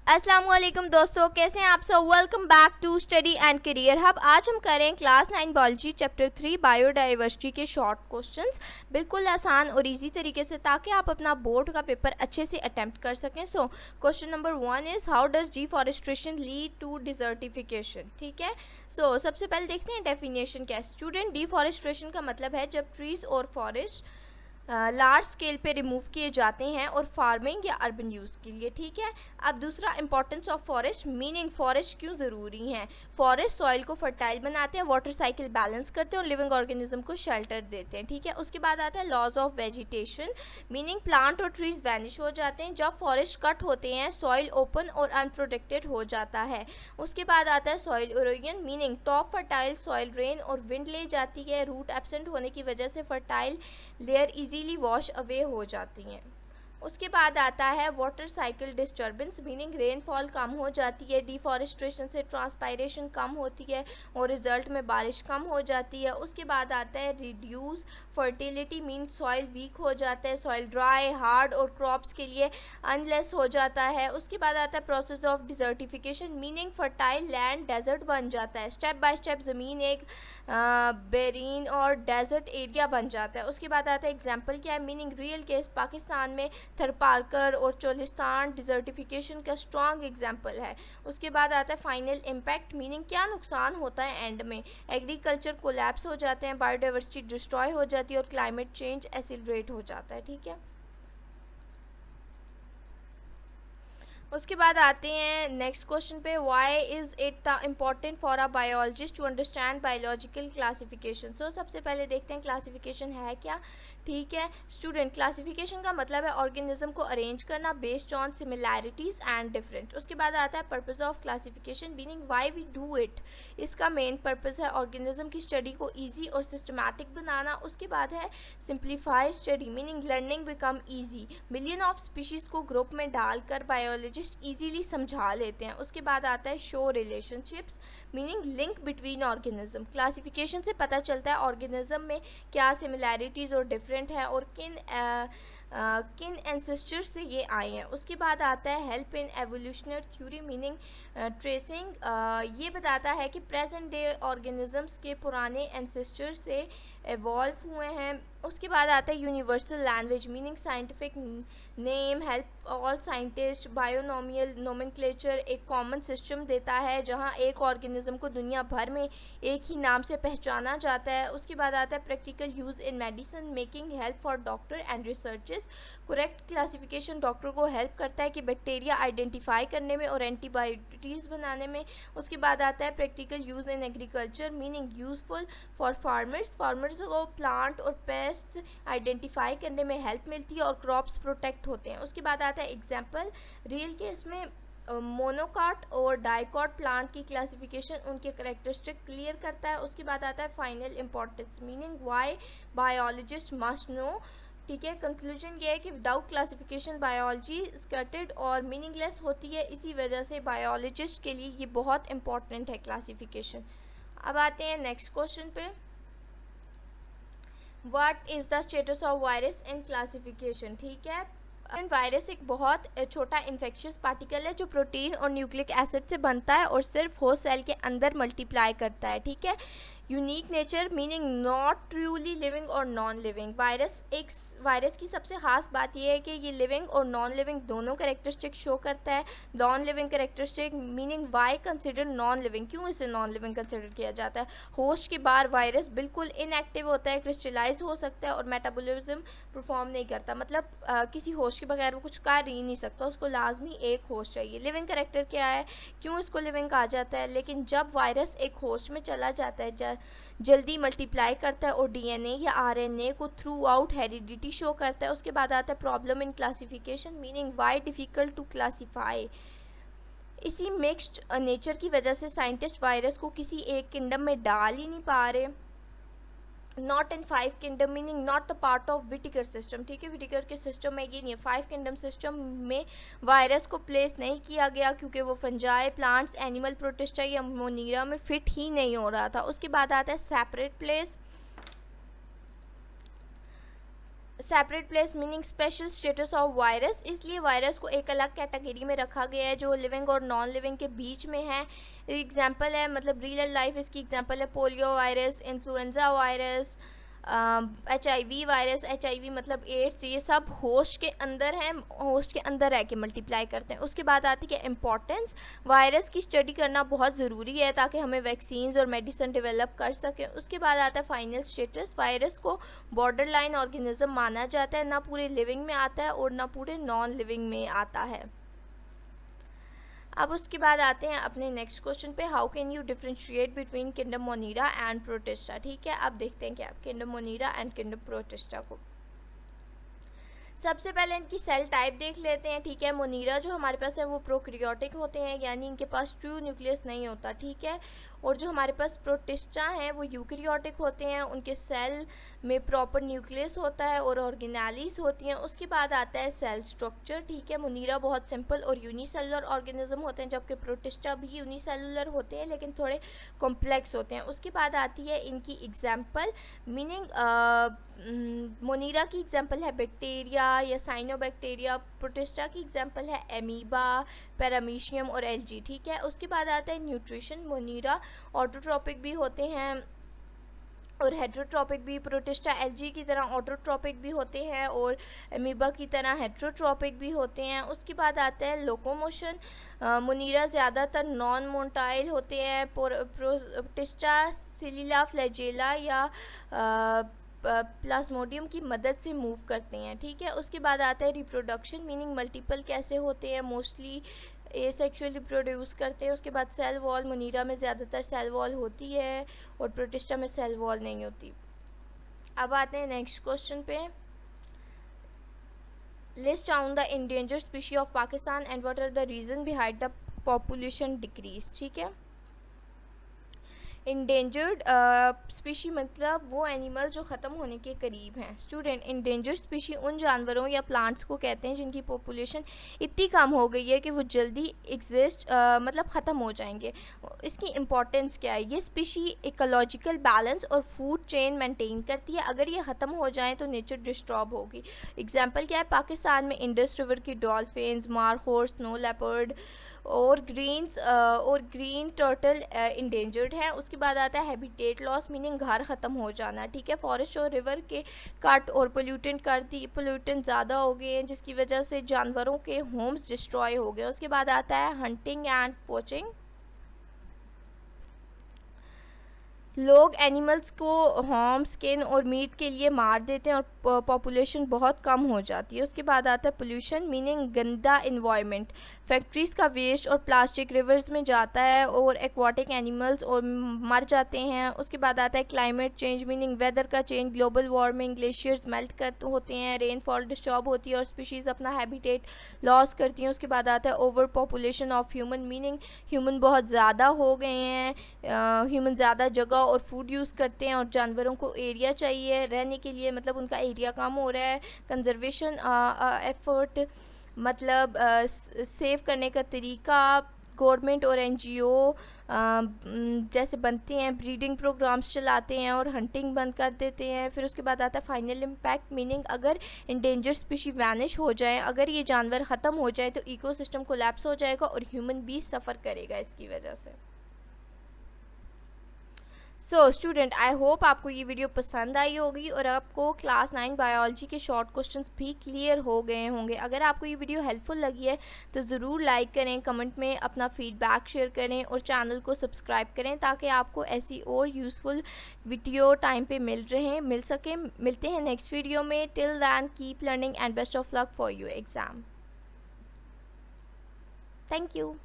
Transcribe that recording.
अस्सलाम वालेकुम दोस्तों, कैसे हैं आप सब। Welcome back to study and career hub. आज हम करें क्लास 9 बायोलॉजी चैप्टर 3 बायोडाइवर्सिटी के शॉर्ट क्वेश्चंस, बिल्कुल आसान और इजी तरीके से, ताकि आप अपना बोर्ड का पेपर अच्छे से अटेम्प्ट कर सकें। So question number 1 is how does deforestation lead to desertification. ठीक है, सो सबसे पहले देखते हैं डेफिनेशन क्या है। स्टूडेंट, डिफॉरेस्टेशन का मतलब है जब ट्रीज और फॉरेस्ट लार्ज स्केल पे रिमूव किए जाते हैं और फार्मिंग या अर्बन यूज़ के लिए। ठीक है, अब दूसरा importance of forest, meaning forest क्यों ज़रूरी हैं। फॉरेस्ट सॉइल को फर्टाइल बनाते हैं, वाटर साइकिल बैलेंस करते हैं और लिविंग ऑर्गेनिज्म को शेल्टर देते हैं। ठीक है, उसके बाद आता है loss of vegetation, meaning plant और ट्रीज वैनिश हो जाते हैं। जब फॉरेस्ट कट होते हैं सॉइल ओपन और अनप्रोटेक्टेड हो जाता है। उसके बाद आता है soil erosion, meaning top fertile soil rain और विंड ले जाती है। रूट एब्सेंट होने की वजह से fertile layer easily wash away हो जाती हैं। उसके बाद आता है water cycle disturbance, meaning rainfall कम हो जाती है। डिफॉरेस्ट्रेशन से ट्रांसपायरेशन कम होती है और रिजल्ट में बारिश कम हो जाती है। उसके बाद आता है reduce fertility, mean soil weak हो जाता है, सॉइल ड्राई हार्ड और क्रॉप्स के लिए अनलेस हो जाता है। उसके बाद आता है process of desertification, meaning fertile land desert बन जाता है। स्टेप बाय स्टेप ज़मीन एक बेरीन और डेजर्ट एरिया बन जाता है। उसके बाद आता है एग्जाम्पल क्या है, मीनिंग रियल केस पाकिस्तान में थरपारकर और चोलिस्तान डिजर्टिफिकेशन का स्ट्रॉन्ग एग्जाम्पल है। उसके बाद आता है फाइनल इम्पैक्ट, मीनिंग क्या नुकसान होता है एंड में। एग्रीकल्चर कोलैप्स हो जाते हैं, बायोडाइवर्सिटी डिस्ट्रॉय हो जाती है और क्लाइमेट चेंज एक्सीलरेट हो जाता है। ठीक है, उसके बाद आते हैं नेक्स्ट क्वेश्चन पे, why is it the important for a biologist to understand biological classification. So सबसे पहले देखते हैं क्लासिफिकेशन है क्या। ठीक है स्टूडेंट, क्लासिफिकेशन का मतलब है ऑर्गेनिज्म को अरेंज करना based on similarities and different. उसके बाद आता है purpose of classification, meaning why we do it. इसका मेन पर्पस है ऑर्गेनिज्म की स्टडी को ईजी और सिस्टमैटिक बनाना। उसके बाद है simplify study, meaning learning become easy. Million of species को ग्रुप में डालकर बायोलॉजिस्ट ईजीली समझा लेते हैं। उसके बाद आता है show relationships, meaning link between organism. Classification से पता चलता है ऑर्गेनिज्म में क्या सिमिलैरिटीज़ और डिफरेंट है और किन एंसेस्टर्स से ये आए हैं। उसके बाद आता है help in evolutionary theory, meaning tracing, ये बताता है कि प्रेजेंट डे ऑर्गेनिजम्स के पुराने एंसेस्टर्स से एवॉल्व हुए हैं। उसके बाद आता है universal language, meaning scientific name help all scientist. Binomial nomenclature एक कॉमन सिस्टम देता है जहां एक ऑर्गेनिज्म को दुनिया भर में एक ही नाम से पहचाना जाता है। उसके बाद आता है practical use in medicine, making help for doctor and researches. Correct classification doctor को हेल्प करता है कि बैक्टीरिया आइडेंटिफाई करने में और एंटीबायोटिक्स बनाने में। उसके बाद आता है practical use in agriculture, meaning useful for farmers को प्लांट और पेस्ट आइडेंटिफाई करने में हेल्प मिलती है और क्रॉप्स प्रोटेक्ट होते हैं। उसके बाद आता है एग्जाम्पल, रियल केस में मोनोकॉट और डाइकॉट प्लांट की क्लासिफिकेशन उनके करेक्टरिस्टिक क्लियर करता है। उसके बाद आता है final importance, meaning why biologist must know. ठीक है, कंक्लूजन ये है कि विदाउट क्लासिफिकेशन बायोलॉजी स्कर्टेड और मीनिंगलेस होती है। इसी वजह से बायोलॉजिस्ट के लिए ये बहुत इंपॉर्टेंट है क्लासिफिकेशन। अब आते हैं नेक्स्ट क्वेश्चन पे, what is the status of virus in classification. ठीक है, वायरस एक बहुत छोटा इन्फेक्शियस पार्टिकल है जो प्रोटीन और न्यूक्लिक एसिड से बनता है और सिर्फ होस्ट सेल के अंदर मल्टीप्लाई करता है। ठीक है, unique nature, meaning not truly living और नॉन लिविंग। वायरस की सबसे ख़ास बात यह है कि ये लिविंग और नॉन लिविंग दोनों करेक्टरिस्टिक शो करता है। Non living characteristic, meaning why consider non living, क्यों इसे नॉन लिविंग कंसिडर किया जाता है। होस्ट के बाहर वायरस बिल्कुल इनएक्टिव होता है, क्रिस्टलाइज हो सकता है और मेटाबॉलिज्म परफॉर्म नहीं करता, मतलब किसी होस्ट के बगैर वो कुछ कर ही नहीं सकता, उसको लाजमी एक होस्ट चाहिए। लिविंग करेक्टर क्या है, क्यों इसको लिविंग कहा जाता है। लेकिन जब वायरस एक होस्ट में चला जाता है जल्दी मल्टीप्लाई करता है और डीएनए या आरएनए को थ्रू आउट हेरिडिटी शो करता है। उसके बाद आता है problem in classification, meaning why difficult to classify. इसी मिक्स्ड नेचर की वजह से साइंटिस्ट वायरस को किसी एक किंगडम में डाल ही नहीं पा रहे। Not in 5 kingdom, meaning not the part of विटिकर system. ठीक है, विटिकर के सिस्टम में ये नहीं है, 5 किंगडम सिस्टम में वायरस को प्लेस नहीं किया गया क्योंकि वो फंजाई प्लांट्स एनिमल प्रोटिस्टा या मोनीरा में फिट ही नहीं हो रहा था। उसके बाद आता है separate place, separate place meaning special status of virus, इसलिए वायरस को एक अलग कैटेगरी में रखा गया है जो लिविंग और नॉन लिविंग के बीच में है। एग्जांपल है मतलब रियल लाइफ इसकी एग्जांपल है polio virus, influenza virus, HIV virus. HIV मतलब एड्स, ये सब होस्ट के अंदर हैं, होस्ट के अंदर रह के मल्टीप्लाई करते हैं। उसके बाद आती है इम्पॉर्टेंस, वायरस की स्टडी करना बहुत ज़रूरी है ताकि हमें वैक्सीन्स और मेडिसिन डेवलप कर सकें। उसके बाद आता है फाइनल स्टेटस, वायरस को बॉर्डर लाइन ऑर्गेनिज्म माना जाता है, ना पूरे लिविंग में आता है और ना पूरे नॉन लिविंग में आता है। अब उसके बाद आते हैं अपने नेक्स्ट क्वेश्चन पे, how can you differentiate between kingdom Monera and Protista. ठीक है, अब देखते हैं क्या kingdom Monera and kingdom Protista को। सबसे पहले इनकी सेल टाइप देख लेते हैं। ठीक है, मोनीरा जो हमारे पास है वो प्रोक्रियोटिक होते हैं, यानी इनके पास ट्रू न्यूक्लियस नहीं होता। ठीक है, और जो हमारे पास प्रोटिस्टा हैं वो यूकैरियोटिक होते हैं, उनके सेल में प्रॉपर न्यूक्लियस होता है और ऑर्गेनेलिस होती हैं। उसके बाद आता है सेल स्ट्रक्चर। ठीक है, मोनीरा बहुत सिंपल और यूनिसेलुलर ऑर्गेनिज्म होते हैं, जबकि प्रोटिस्टा भी यूनिसेलुलर होते हैं लेकिन थोड़े कॉम्प्लेक्स होते हैं। उसके बाद आती है इनकी एग्जाम्पल, मीनिंग मोनीरा की एग्जाम्पल है बैक्टीरिया या साइनोबैक्टीरिया, प्रोटिस्टा की एग्जाम्पल है एमीबा, पैरामीशियम और एल्गी। ठीक है, उसके बाद आता है न्यूट्रिशन, मोनीरा ऑटोट्रॉपिक भी होते हैं और हेट्रोट्रॉपिक भी, प्रोटिस्टा एल्गी की तरह ऑटोट्रॉपिक भी होते हैं और एमीबा की तरह हेट्रोट्रॉपिक भी होते हैं। उसके बाद आता है लोकोमोशन, मोनीरा ज़्यादातर नॉन मोटाइल होते हैं, प्रोटिस्टा सिलिला फ्लैजेला या प्लाज्मोडियम की मदद से मूव करते हैं। ठीक है, उसके बाद आता है रिप्रोडक्शन, मीनिंग मल्टीपल कैसे होते हैं, मोस्टली एसेक्सुअली प्रोड्यूस करते हैं। उसके बाद सेल वॉल, मोनीरा में ज़्यादातर सेल वॉल होती है और प्रोटिस्टा में सेल वॉल नहीं होती। अब आते हैं नेक्स्ट क्वेश्चन पे, list down the endangered species of Pakistan and what are the reason behind the population decrease. ठीक है, इंडेंजर्ड स्पीशी मतलब वो एनिमल जो ख़त्म होने के करीब हैं। स्टूडेंट, इंडेंजर्ड स्पीशी उन जानवरों या प्लांट्स को कहते हैं जिनकी पॉपुलेशन इतनी कम हो गई है कि वो जल्दी एग्जिस्ट मतलब ख़त्म हो जाएंगे। इसकी इम्पोर्टेंस क्या है, ये स्पीशी इकोलॉजिकल बैलेंस और फूड चेन मेंटेन करती है, अगर ये ख़त्म हो जाए तो नेचर डिस्टर्ब होगी। एग्जाम्पल क्या है, पाकिस्तान में इंडस रिवर की डॉल्फिन्स, मारहॉर्स, स्नो लेपर्ड और ग्रीन टर्टल इंडेंजर्ड हैं। उसके बाद आता है हैबिटेट लॉस, मीनिंग घर ख़त्म हो जाना। ठीक है, फॉरेस्ट और रिवर के कट और पोल्यूटेंट ज़्यादा हो गए हैं जिसकी वजह से जानवरों के होम्स डिस्ट्रॉय हो गए। उसके बाद आता है हंटिंग एंड पोचिंग, लोग एनिमल्स को होम, स्किन और मीट के लिए मार देते हैं और पॉपुलेशन बहुत कम हो जाती है। उसके बाद आता है पोल्यूशन, मीनिंग गंदा इन्वायरमेंट, फैक्ट्रीज़ का वेस्ट और प्लास्टिक रिवर्स में जाता है और एक्वाटिक एनिमल्स और मर जाते हैं। उसके बाद आता है क्लाइमेट चेंज, मीनिंग वेदर का change, global warming, glaciers melt कर होते हैं, रेनफॉल डिस्टर्ब होती है और स्पीशीज़ अपना हैबिटेट लॉस करती हैं। उसके बाद आता है over population of human, meaning human बहुत ज़्यादा हो गए हैं, ह्यूमन ज़्यादा जगह और फूड यूज़ करते हैं और जानवरों को एरिया चाहिए रहने के लिए, मतलब उनका एरिया कम हो रहा है। कंजर्वेशन एफर्ट मतलब सेव करने का तरीका, गवर्नमेंट और NGO जैसे बनते हैं, ब्रीडिंग प्रोग्राम्स चलाते हैं और हंटिंग बंद कर देते हैं। फिर उसके बाद आता है फाइनल इम्पैक्ट, मीनिंग अगर इंडेंजर्ड स्पीशी वैनिश हो जाएं, अगर ये जानवर ख़त्म हो जाए तो इकोसिस्टम कोलैप्स हो जाएगा और ह्यूमन भी सफ़र करेगा इसकी वजह से। सो स्टूडेंट, आई होप आपको ये वीडियो पसंद आई होगी और आपको क्लास 9 बायोलॉजी के शॉर्ट क्वेश्चंस भी क्लियर हो गए होंगे। अगर आपको ये वीडियो हेल्पफुल लगी है तो ज़रूर लाइक करें, कमेंट में अपना फीडबैक शेयर करें और चैनल को सब्सक्राइब करें ताकि आपको ऐसी और यूज़फुल वीडियो टाइम पे मिल सके। मिलते हैं नेक्स्ट वीडियो में। Till then keep learning and best of luck for your exam. Thank you.